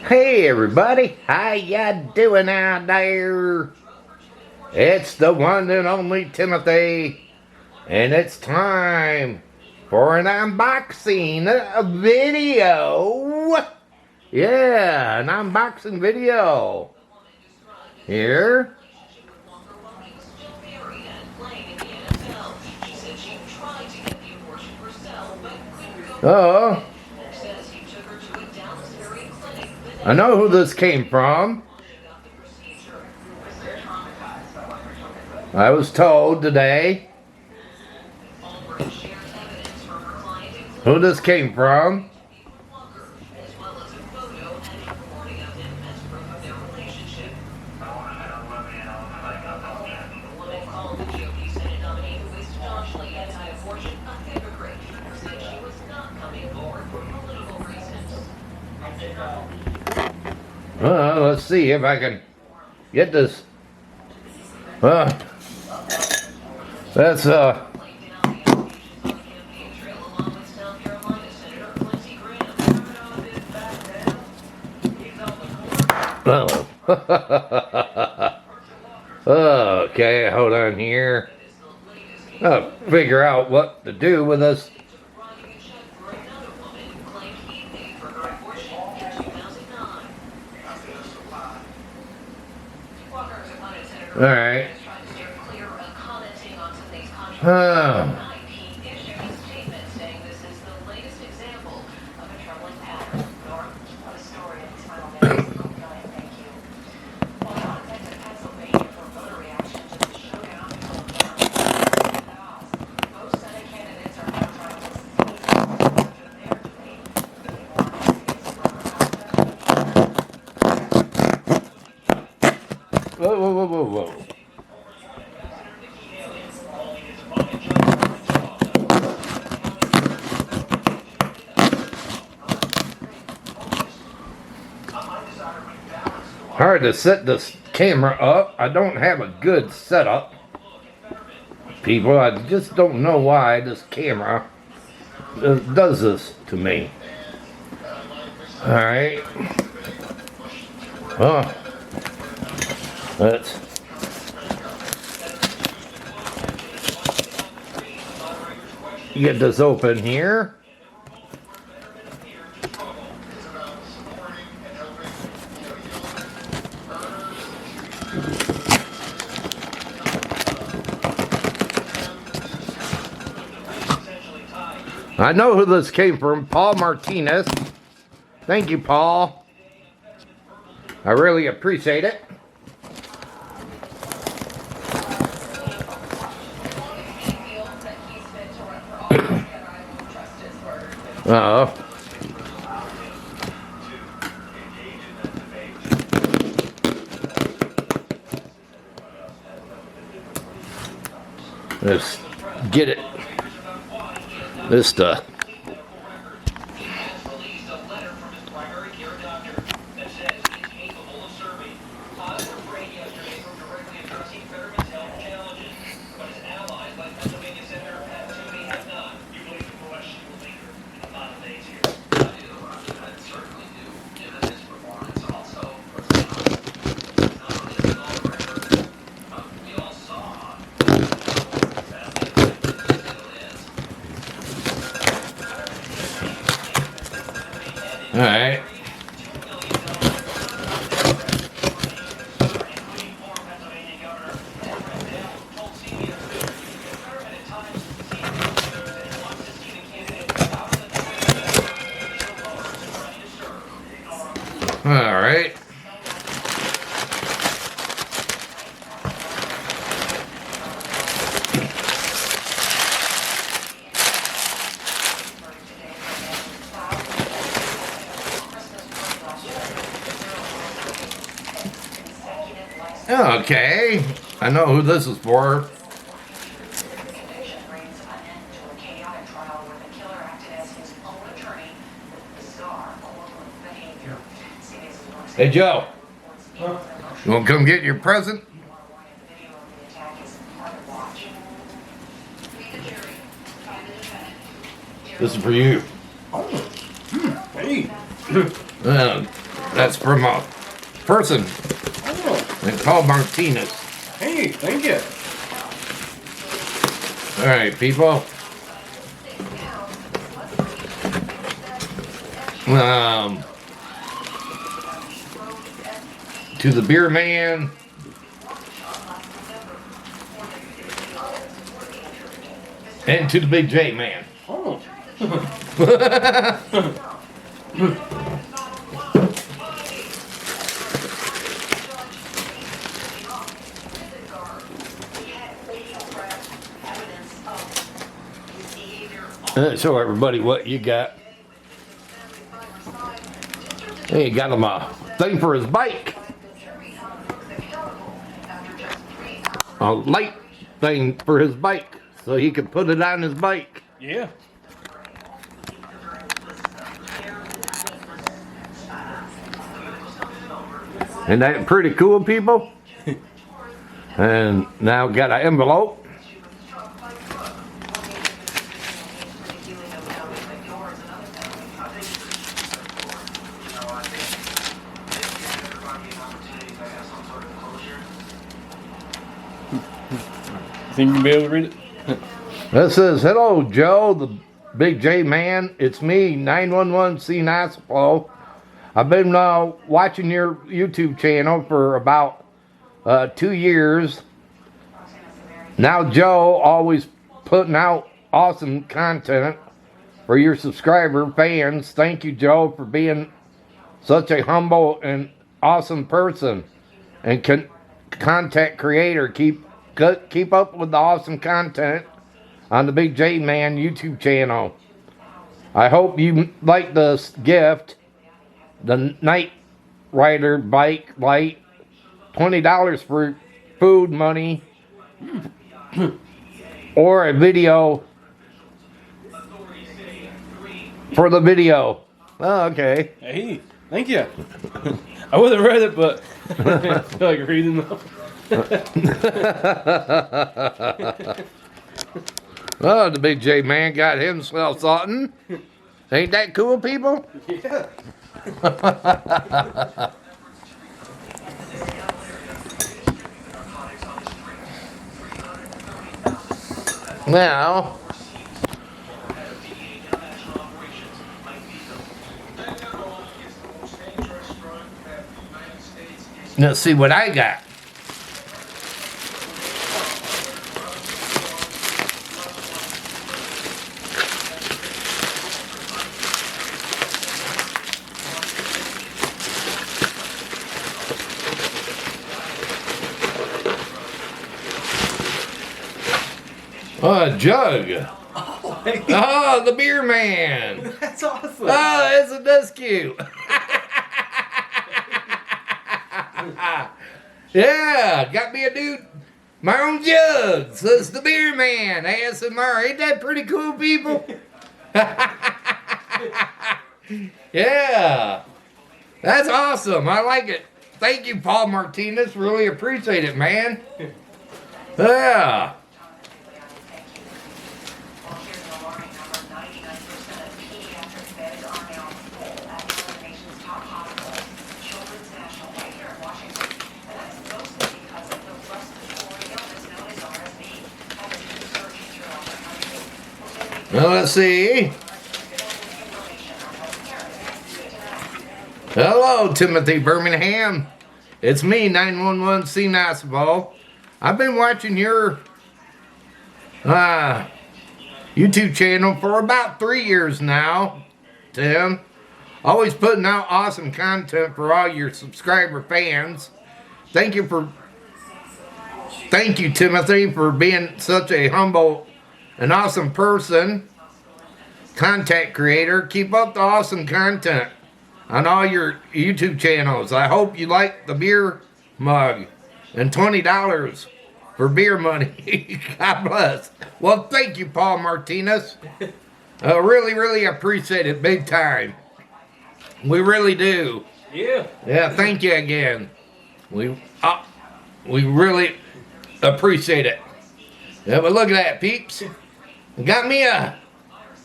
Hey everybody, how ya doing out there? It's the one and only Timothy, and it's time for an unboxing video. Yeah, an unboxing video. Here. Oh. I know who this came from. I was told today who this came from. Let's see if I can get this. That's oh. Okay, hold on here. I'll figure out what to do with this. All right. Whoa. Hard to set this camera up. I don't have a good setup. People, I just don't know why this camera does this to me. Alright. Oh. Let's get this open here. I know who this came from, Paul Martinez. Thank you, Paul. I really appreciate it. Uh-oh. Let's get it. This stuff. All right. All right. Okay, I know who this is for. Hey Joe, huh? You want to come get your present? This is for you. Hey. That's from a person named Paul Martinez. Hey, thank you. All right, people. To the beer man. And to the Big J man. Oh. Show everybody what you got. Hey, you got him a thing for his bike. A light thing for his bike, so he could put it on his bike. Yeah. Isn't that pretty cool, people? And now got an envelope. Think you can be able to read it? This says, hello, Joe, the Big J man. It's me, 911 C. Naspo. I've been watching your YouTube channel for about 2 years. Now, Joe, always putting out awesome content for your subscriber fans. Thank you, Joe, for being such a humble and awesome person and content creator. Keep up with the awesome content on the Big J Man YouTube channel. I hope you like this gift, the Night Rider bike light, $20 for food money, or a video for the video. Oh, okay. Hey, thank you. I would have read it, but I feel like reading them. Oh, the Big J man got himself something. Ain't that cool, people? Yeah. Now, let's see what I got. Oh, a jug. Oh, hey. Oh, the beer man. That's awesome. Oh, that's cute. Yeah, got me a dude, my own jug. So it's the beer man, ASMR. Ain't that pretty cool, people? Yeah, that's awesome. I like it. Thank you, Paul Martinez. Really appreciate it, man. Yeah. Well, let's see. Hello, Timothy Birmingham. It's me, 911 C. Naspo. I've been watching your YouTube channel for about 3 years now, Tim. Always putting out awesome content for all your subscriber fans. Thank you, Timothy, for being such a humble an awesome person, content creator. Keep up the awesome content on all your YouTube channels. I hope you like the beer mug and $20 for beer money. God bless. Well, thank you, Paul Martinez. Really, really appreciate it big time. We really do. Yeah. Yeah, thank you again. We really appreciate it. Yeah, but look at that, peeps. Got me a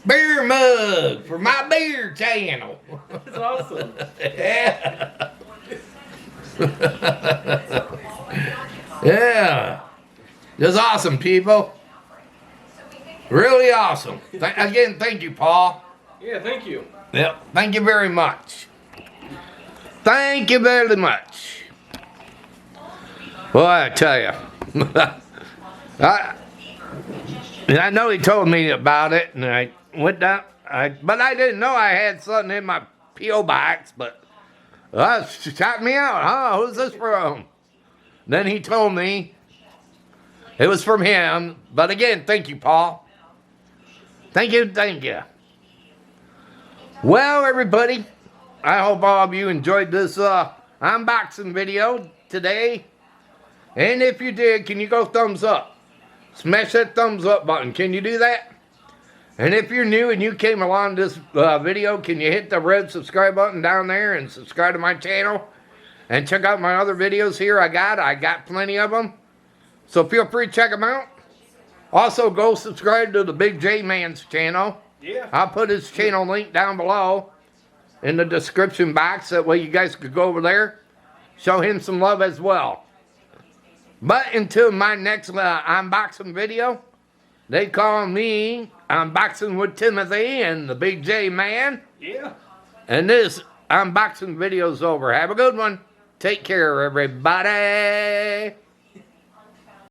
beer mug for my beer channel. That's awesome. Yeah. Yeah. Just awesome, people. Really awesome. Again, thank you, Paul. Yeah, thank you. Yep. Thank you very much. Thank you very much. Well, I tell you, I know he told me about it, and I went down. But I didn't know I had something in my P.O.Box. But shot me out. Huh? Who's this from? Then he told me it was from him. But again, thank you, Paul. Thank you, thank you. Well, everybody, I hope all of you enjoyed this unboxing video today. And if you did, can you go thumbs up? Smash that thumbs up button. Can you do that? And if you're new and you came along this video, can you hit the red subscribe button down there and subscribe to my channel? And check out my other videos here I got plenty of them. So feel free to check them out. Also, go subscribe to the Big J Man's channel. Yeah. I'll put his channel link down below in the description box. That way you guys could go over there. Show him some love as well. But until my next unboxing video, they call me Unboxing with Timothy and the Big J Man. Yeah. And this unboxing video's over. Have a good one. Take care, everybody.